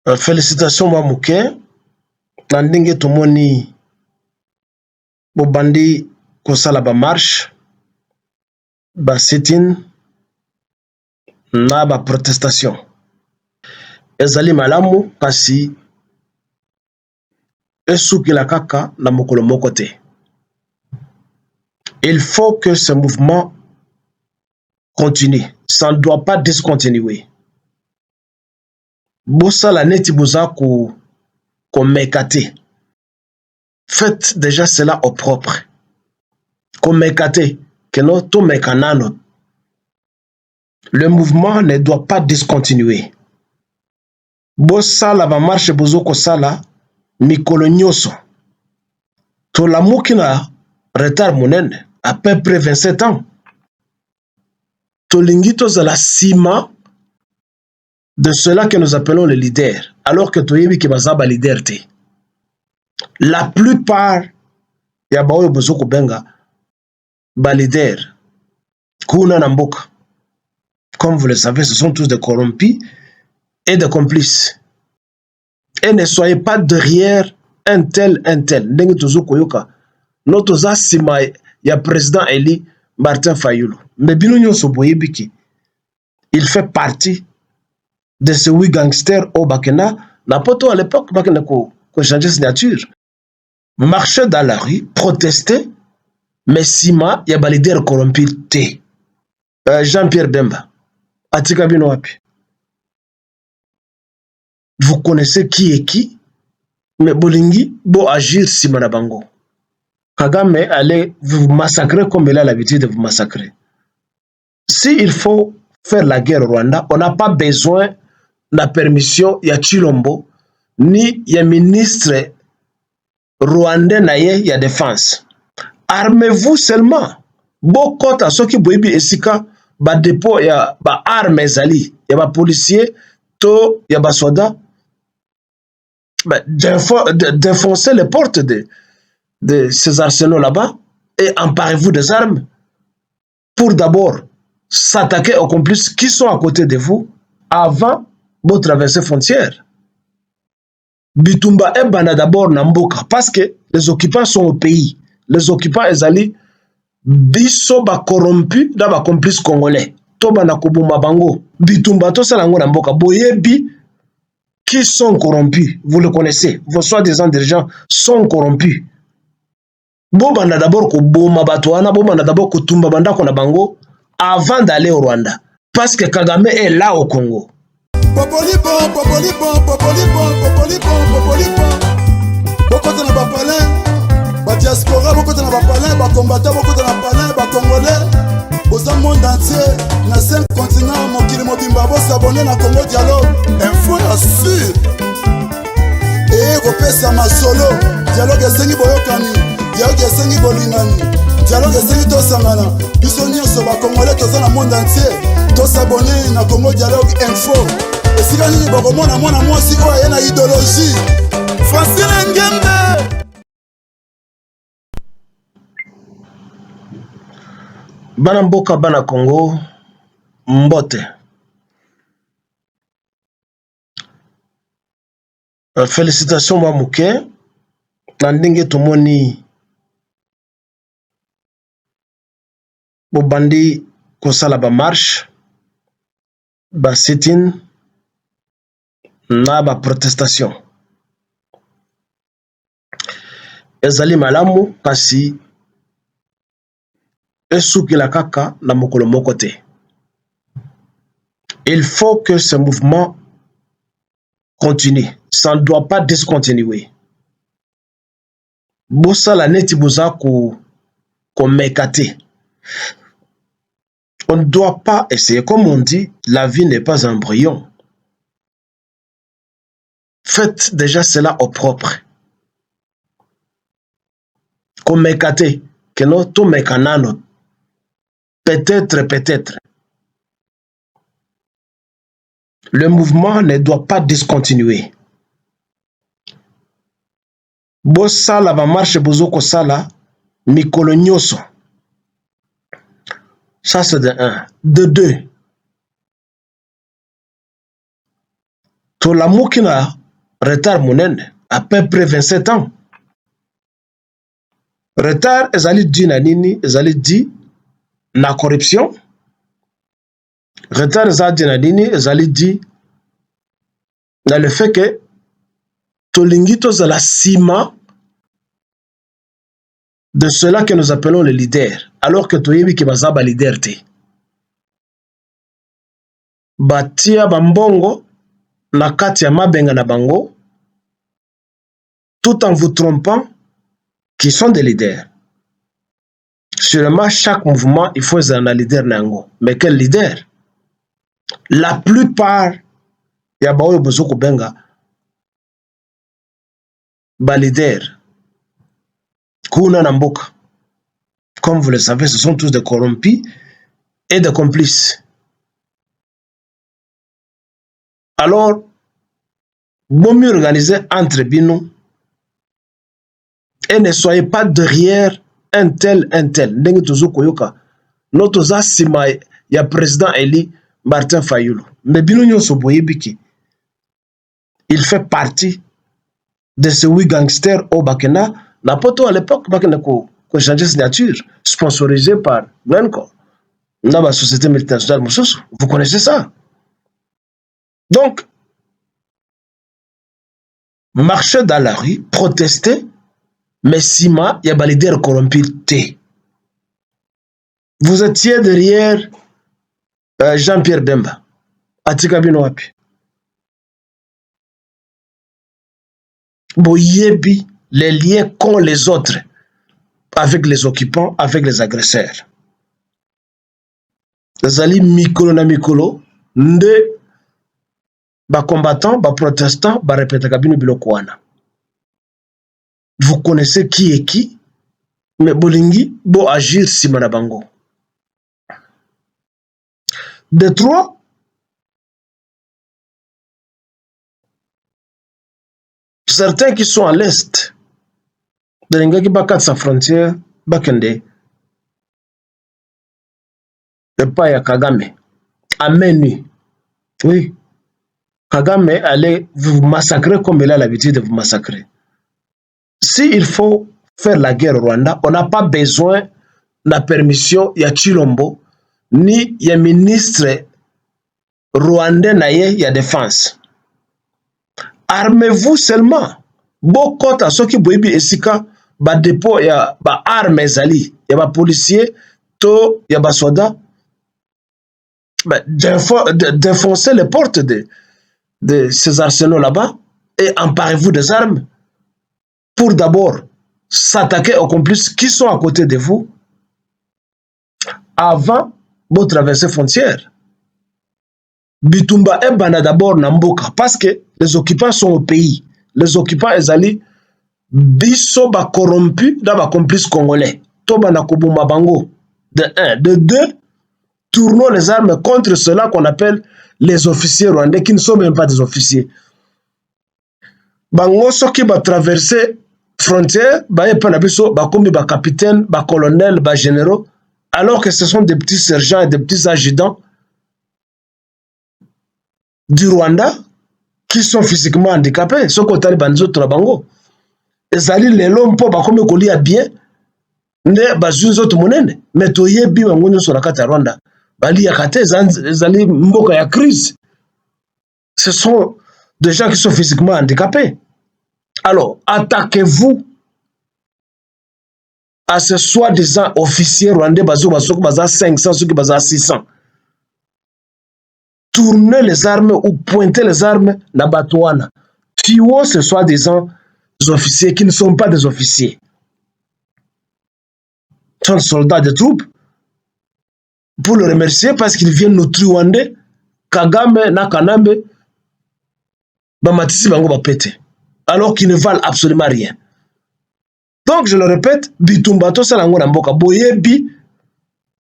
Félicitations Mamouké. Nandinge tomoni bobandi kosala ba marche, ba sit-in na ba protestation. Ezali malamu kasi esukila kaka na mokolo moko te. Il faut que ce mouvement continue. Ça ne doit pas discontinuer. Bosala neti boza ko mekate. Faites déjà cela au propre. Ko mekate, que no to mekanano. Le mouvement ne doit pas discontinuer. Bosala va marche bozo ko sala mikolo nyoso. To la mukina retard monene à peu près 27 ans. To lingito za la sima de cela que nous appelons les leaders, alors que toyebi ki bazaba leader te. La plupart ya baoyo bozoko benga ba leader kuna na mboka. Comme vous le savez, ce sont tous des corrompus et des complices. Et ne soyez pas derrière un tel. Ndenge tozoko yoka. Notre sima ya président Eli Martin Fayulu. Mais bino nyonso boyebi ki il fait partie de ce oui gangster au Bakena. Na poto à l'époque Bakena ko changer signature. Marcher dans la rue, protester, mais sima ya ba leader corrompu te. Jean-Pierre Bemba. Atika bino wapi. Vous connaissez qui est qui, mais bolingi bo agir sima na bango. Kagame allait vous massacrer comme il a l'habitude de vous massacrer. S'il faut faire la guerre au Rwanda, on n'a pas besoin de la permission ya Chilombo ni ya ministre rwandais naye ya défense. Armez-vous seulement. Bokota à ceux qui boibi esika ba dépôt ya ba armes ezali ya ba policier to ya ba soda défoncer les portes de ces arsenaux là-bas et emparez-vous des armes pour d'abord s'attaquer aux complices qui sont à côté de vous avant de traverser frontière. Bitumba et Bana d'abord Namboka parce que les occupants sont au pays. Les occupants ezali biso ba corrompus da ba complices congolais. Toba na kobuma bango. Bitumba to salango Namboka boyebi qui sont corrompus. Vous le connaissez. Vos soi-disant dirigeants sont corrompus. Bobanda d'abord koboma batoana, bobanda d'abord kotumba banda kona bango avant d'aller au Rwanda. Parce que Kagame est là au Congo. Bokota na bapalin, ba diaspora bokota na bapalin, ba combattant bokota na palin, ba congolais, boza monde entier, na 5 continents, mokili mobimba bo s'abonner na Congo Dialogue, info ya sûr. Et kopesa masolo, dialogue esengi boyokani, dialogue esengi bolingani, dialogue esengi tosangana, biso nyonso ba congolais toza na monde entier, to s'abonner na Congo Dialogue info. Esika nini bokomona mwana mwasi oyo aye na idéologie. Francine Ngembe. Bana mboka bana Congo mbote. Félicitations Mamouké. Nandinge tomoni bobandi kosala ba marche, ba sit-in na ba protestation. Ezali malamu kasi esukila kaka na mokolo moko te. Il faut que ce mouvement continue. Ça ne doit pas discontinuer. Bosala neti boza ko mekate. On ne doit pas essayer. Comme on dit, la vie n'est pas un embryon. Faites déjà cela au propre. Comme mekate, que no to mekanano. Peut-être. Le mouvement ne doit pas discontinuer. Bosala va marche bozoko sala mikolo nyoso. Ça c'est de 1. De 2. tolamuki na retard monene à peu près 27 ans. Retard ezali dit na nini? Ezali dit na corruption. Retard ezali dit na nini? Ezali dit dans le fait que tolingi tozala sima de cela que nous appelons les leaders, alors que toyebi ke baza ba leader te. Batia bambongo na kati ya mabenga na bango, tout en vous trompant qui sont des leaders. Sûrement, chaque mouvement, il faut un leader nango. Mais quel leader? La plupart, il y a baoyo bozoko benga ba leader. Kuna na mboka. Comme vous le savez, ce sont tous des corrompus et des complices. Alors, bon mieux organiser entre bino et ne soyez pas derrière un tel. Ndenge tozo koyoka. Notre sima ya président Eli Martin Fayulu. Mais bino nyonso boyebiki. Il fait partie de ce oui gangster au Bakena. La poto à l'époque, Bakena ko changer signature, sponsorisé par Glencore. Dans la société multinationale Moussousou. Vous connaissez ça? Donc, marcher dans la rue, protester, mais sima, il y a des leaders corrompus. Vous étiez derrière Jean-Pierre Bemba, Atika Binoapi. Boyebi, les liens qu'ont les autres avec les occupants, avec les agresseurs. Les alliés mikolo na mikolo, nde ba combattants, ba protestants, ba répéta kabino bilokwana. Vous connaissez qui est qui, mais bolingi bo agir sima na bango. De trois, certains qui sont à l'est, de l'ingaki bakat sa frontière, bakende, le paya Kagame, à Menu. Oui, Kagame allait vous massacrer comme il a l'habitude de vous massacrer. S'il faut faire la guerre au Rwanda, on n'a pas besoin de la permission de Chilombo, ni de ministre rwandais naye ya défense. Armez-vous seulement. Beaucoup de ceux qui boibi esika ba dépôt ya ba armes ezali, ya ba policier to ya ba soda, défoncer les portes de ces arsenaux là-bas et emparez-vous des armes pour d'abord s'attaquer aux complices qui sont à côté de vous avant de traverser frontière. Bitumba ebana d'abord Namboka parce que les occupants sont au pays. Les occupants ezali biso ba corrompus dans ba complices congolais. Toba na kobuma bango. De un, de deux, tournons les armes contre ceux-là qu'on appelle les officiers rwandais qui ne sont même pas des officiers. Bango soki ba traverser frontière, ba epana biso ba komi ba capitaine, ba colonel, ba généraux, alors que ce sont des petits sergents et des petits adjudants du Rwanda qui sont physiquement handicapés. Ce qu'on t'a dit, bango. Ezali lelo mpo ba komi kolia bien, ne ba zunzo to monene. Mais toyebi bango sur la carte Rwanda. Bali ya kate ezali mboka ya crise. Ce sont des gens qui sont physiquement handicapés. Alors, attaquez-vous à ce soi-disant officier rwandais bazo 500, ceux qui bazo 600. Tournez les armes ou pointez les armes na batouana. Tuez ce soi-disant officiers qui ne sont pas des officiers. Ce sont des soldats de troupes. Pour le remercier parce qu'ils viennent nous truander, Kagame na Kanambe, Bamatisi bango bapete. Alors qu'ils ne valent absolument rien. Donc, je le répète, Bitumbato Salango Namboka, Boyebi,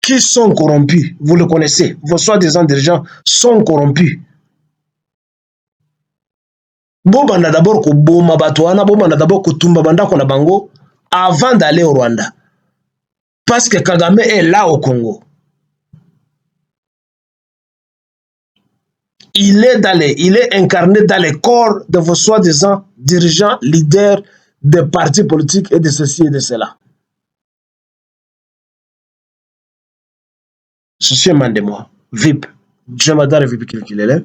qui sont corrompus. Vous le connaissez. Vos soi-disant dirigeants sont corrompus. Bobanda d'abord ko boma batwana, bobanda d'abord ko tumba banda ko na bango avant d'aller au Rwanda. Parce que Kagame est là au Congo. il est incarné dans les corps de vos soi-disant dirigeants, leaders de partis politiques et de ceci et de cela. Ceci est Mandémois, VIP, Djamadar VIP Kilkilele,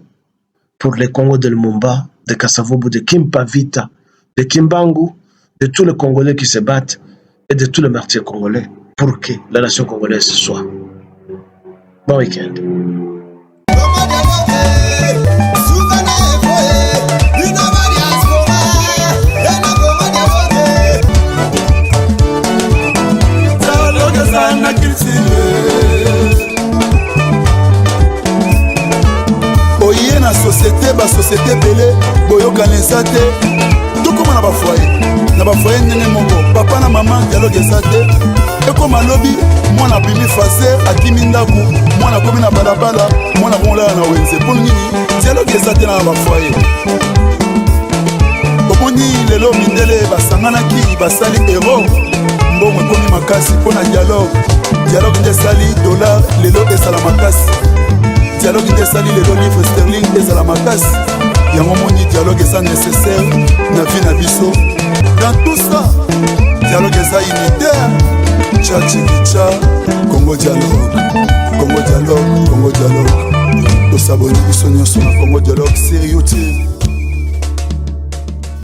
pour les Congos de Lumumba, de Kassavobo, de Kimpavita, de Kimbangu, de tous les Congolais qui se battent et de tous les martyrs congolais pour que la nation congolaise soit. Bon week-end. Oye na société belé boyokana eza te tokóma na bafoye ndenge moko papa na mama dialogue eza te ekóma lobi mwana abimi faser akimi ndako mwana akomi na balabala mwana akomolala na wenze mpo nini dialogue eza te na bafoye omoni lelo mindele basanganaki basali ero mbongo ekomi makasi mpo na dialogue nde esali dollar lelo esala makasi dialogue nde esali lelo livre sterling ezala makasi yango moni dialogue eza nécessaire na vie na biso dans tout ça dialogue eza unitaire tchachikicha Congo dialogue tosaboni biso nyonso na Congo dialogue sérieux te